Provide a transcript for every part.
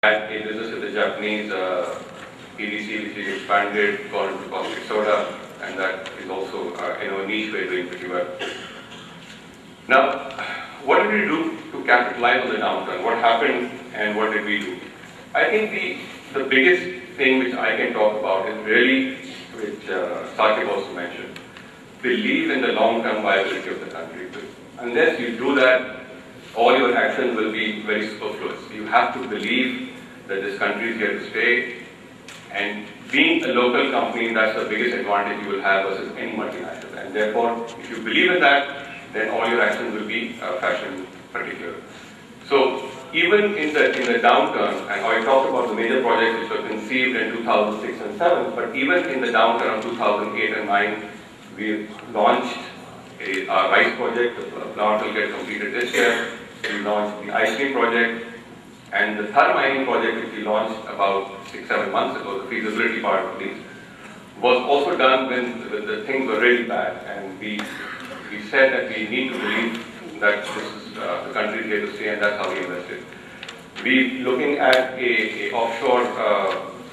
had a business with the Japanese PVC, which is expanded, gone into caustic soda, and that is also a niche we're doing pretty well. Now, what did we do to capitalize on the downturn? What happened and what did we do? I think the biggest thing which I can talk about is really, which Saqib also mentioned, believe in the long-term viability of the country. Unless you do that, all your actions will be very superfluous. You have to believe that this country is here to stay, and being a local company, that's the biggest advantage you will have versus any multinational. And therefore, if you believe in that, then all your actions will be fashion particular. So even in the downturn, and I talked about the major projects which were conceived in 2006 and 2007, but even in the downturn of 2008 and 2009, we launched our rice project. The plant will get completed this year. We launched the ice cream project, and the third mining project, which we launched about 6-7 months ago, the feasibility part at least, was also done when the things were really bad, and we said that we need to believe that this is the country is here to stay, and that's how we invested. We're looking at a offshore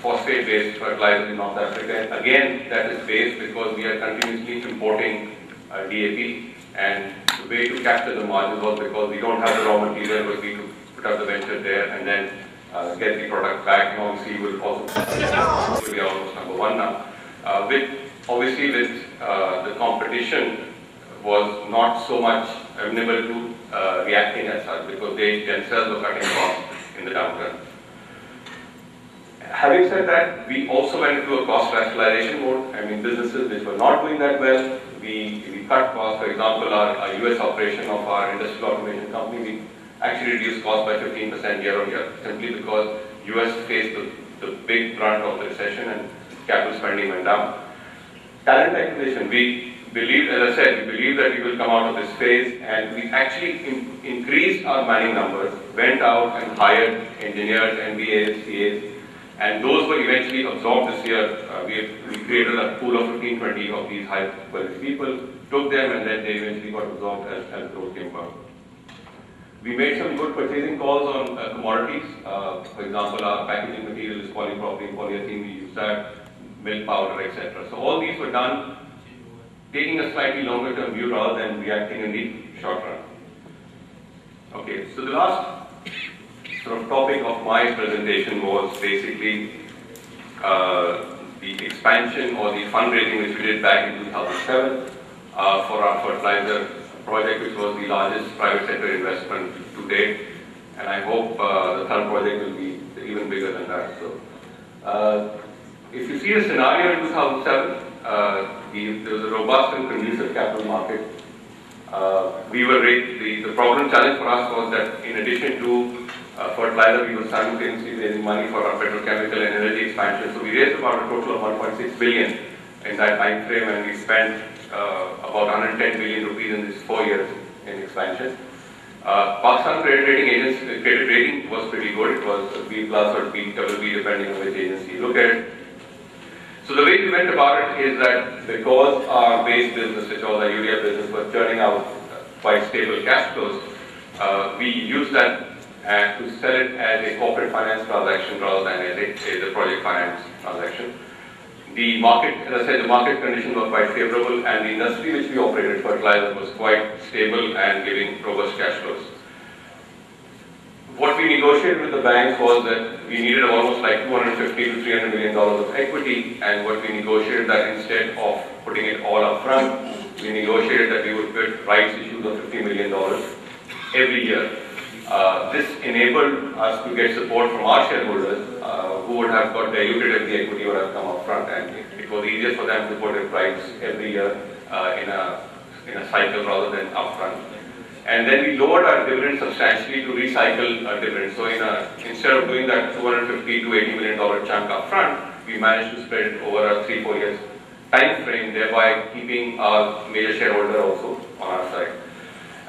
phosphate-based fertilizer in North Africa. Again, that is based because we are continuously importing DAP, and the way to capture the margins was because we don't have the raw material, but we to put up the venture there and then get the product back. And obviously, we'll also be almost number one now. Obviously, with the competition was not so much amenable to reacting as such because they themselves were cutting costs in the downturn. Having said that, we also went into a cost rationalization mode. I mean, businesses which were not doing that well, we cut costs. For example, our US operation of our industrial automation company, we actually reduced costs by 15% year on year, simply because US faced the big brunt of the recession and capital spending went down. Talent acquisition, we believe, as I said, we believe that we will come out of this phase, and we actually increased our manning numbers, went out and hired engineers, MBAs, CAs, and those were eventually absorbed this year. We created a pool of 15-20 of these high-quality people, took them, and then they eventually got absorbed as growth came about. We made some good purchasing calls on commodities. For example, our packaging material is polypropylene, polyethylene, we use that, milk powder, etc. So all these were done taking a slightly longer term view rather than reacting in the short run. Okay, so the last sort of topic of my presentation was basically the expansion or the fundraising which we did back in 2007 for our fertilizer project, which was the largest private sector investment to date, and I hope the third project will be even bigger than that. So, if you see the scenario in 2007, there was a robust and conducive capital market. The problem challenge for us was that in addition to fertilizer, we were simultaneously raising money for our petrochemical and energy expansion. So we raised about a total of 1.6 billion in that time frame, and we spent about 110 billion rupees in these 4 years in expansion. Pakistan credit rating was pretty good. It was B+ or BBB depending on which agency you look at it. So the way we went about it is that because our base business, which was our urea business, was churning out quite stable cash flows, we used that to sell it as a corporate finance transaction rather than as a project finance transaction. The market, as I said, the market conditions were quite favorable, and the industry which we operated, fertilizer, was quite stable and giving robust cash flows. What we negotiated with the banks was that we needed almost like $250 to $300 million of equity, and what we negotiated that instead of putting it all up front, we negotiated that we would put rights issues of $50 million every year. This enabled us to get support from our shareholders who would have got diluted if the equity would have come up front, and it was easier for them to put in rights every year in a cycle rather than upfront. And then we lowered our dividend substantially to recycle our dividend. So instead of doing that $250 to $80 million chunk up front, we managed to spread it over a 3-4 years time frame, thereby keeping our major shareholder also on our side.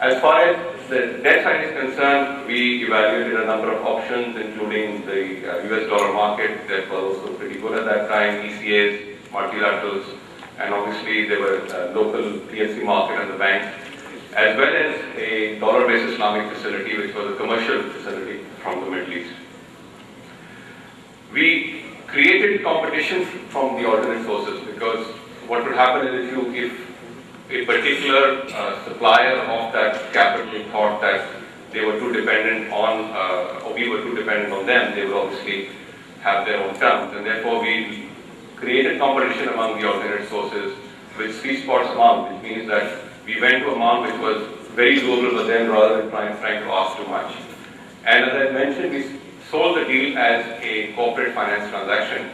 As far as the debt side is concerned, we evaluated a number of options, including the US dollar market that was also pretty good at that time, ECAs, multilaterals, and obviously there were local PSC market and the bank, as well as a dollar-based Islamic facility, which was a commercial facility from the Middle East. we created competition from the alternate sources, because what would happen is if a particular supplier of that capital thought that they were too dependent on, or we were too dependent on them, they would obviously have their own terms, and therefore we created competition among the alternate sources with sweet spots amount, which means that we went to amount which was very doable for them rather than trying to ask too much. And as I mentioned, we sold the deal as a corporate finance transaction,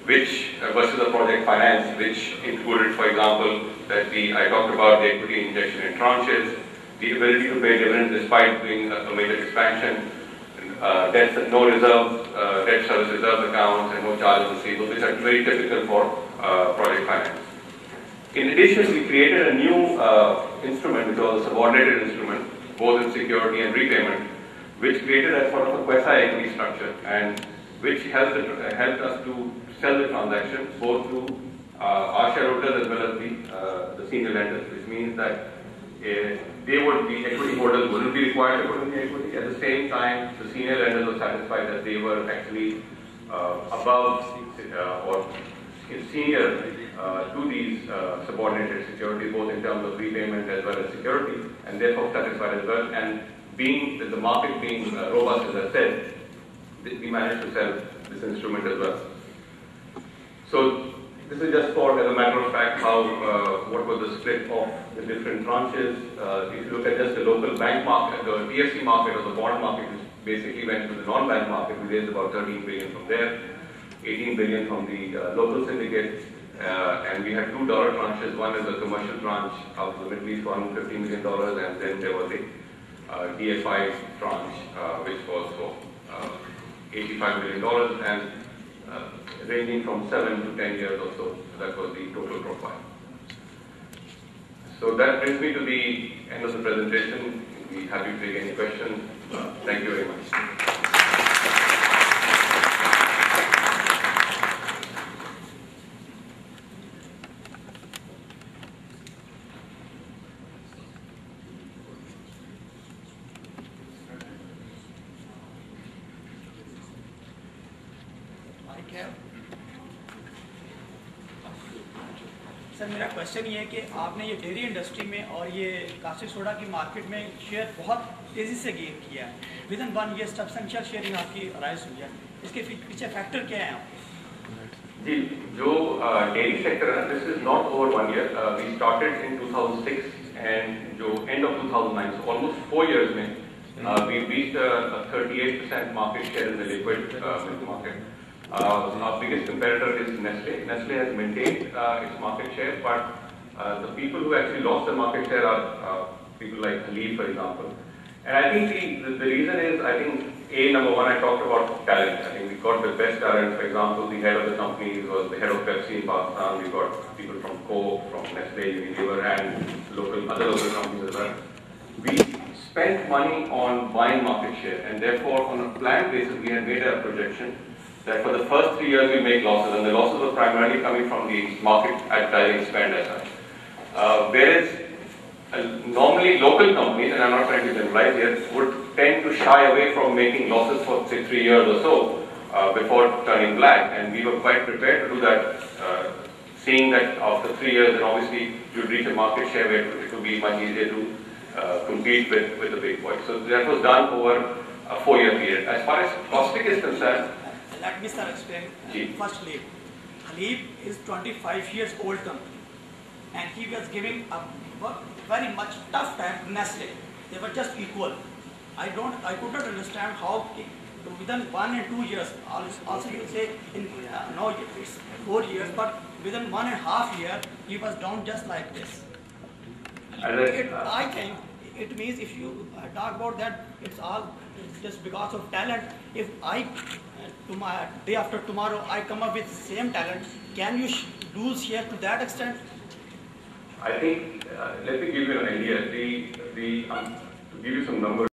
which versus a project finance, which included, for example, that I talked about the equity injection in tranches, the ability to pay dividends despite doing a major expansion, no reserve, debt service reserve accounts, and no charges receivable, which are very typical for project finance. In addition, we created a new instrument, which was a subordinated instrument, both in security and repayment, which created a sort of a quasi-equity structure, and which helped us to sell the transaction both to our shareholders as well as the senior lenders, which means that the equity holders wouldn't be required to put in the equity. At the same time, the senior lenders were satisfied that they were actually above or senior to these subordinated securities, both in terms of repayment as well as security, and therefore satisfied as well. And the market being robust, as I said, we managed to sell this instrument as well. So this is just for, as a matter of fact, how what was the split of the different tranches. If you look at just the local bank market, the PFC market or the bond market, which basically went to the non-bank market, we raised about 13 billion from there, 18 billion from the local syndicate, and we had $2 tranches. One is a commercial tranche out of the Middle East, $150 million, and then there was a DFI tranche, which was for $85 million, and ranging from 7 to 10 years or so. That was the total profile. So that brings me to the end of the presentation. We'll be happy to take any questions. Thank you very much. Sir मेरा question ये है कि आपने ये dairy industry में और ये caustic soda की मार्केट में शेयर बहुत तेज़ी से गेन किया है। With in 1 year substantial sharing आपकी राइज हुई है, इसके पीछे फैक्टर क्या है आपके? जी, जो डेयरी सेक्टर है, this is not over 1 year. We started in 2006 and जो end of 2009, so almost 4 years में we reached a 38% market share in the liquid milk market. Our biggest competitor is Nestle. Nestle has maintained its market share, but the people who actually lost the market share are people like Halib, for example. And I think the reason is, I think, number one, I talked about talent. I think we got the best talent. For example, the head of the company was the head of Pepsi in Pakistan. We got people from Coke, from Nestle, Unilever, and other local companies as well. We spent money on buying market share, and therefore, on a planned basis, we had made a projection that for the first 3 years we make losses, and the losses were primarily coming from the market advertising spend as such. Whereas normally local companies, and I'm not trying to generalize here, would tend to shy away from making losses for say 3 years or so before turning black, and we were quite prepared to do that, seeing that after 3 years, then obviously you'd reach a market share where it would be much easier to compete with the big boys. So that was done over a 4-year period. As far as caustic is concerned, let me start explaining. Firstly, Halib is 25 years old company, and he was giving a very much tough time to Nestle. They were just equal. I could not understand how within 1 and 2 years, also you say in no it's 4 years, but within 1.5 years he was down just like this. I think it means if you talk about that, it's all just because of talent. If day after tomorrow I come up with same talent, can you lose share to that extent? I think, let me give you an idea. To give you some numbers.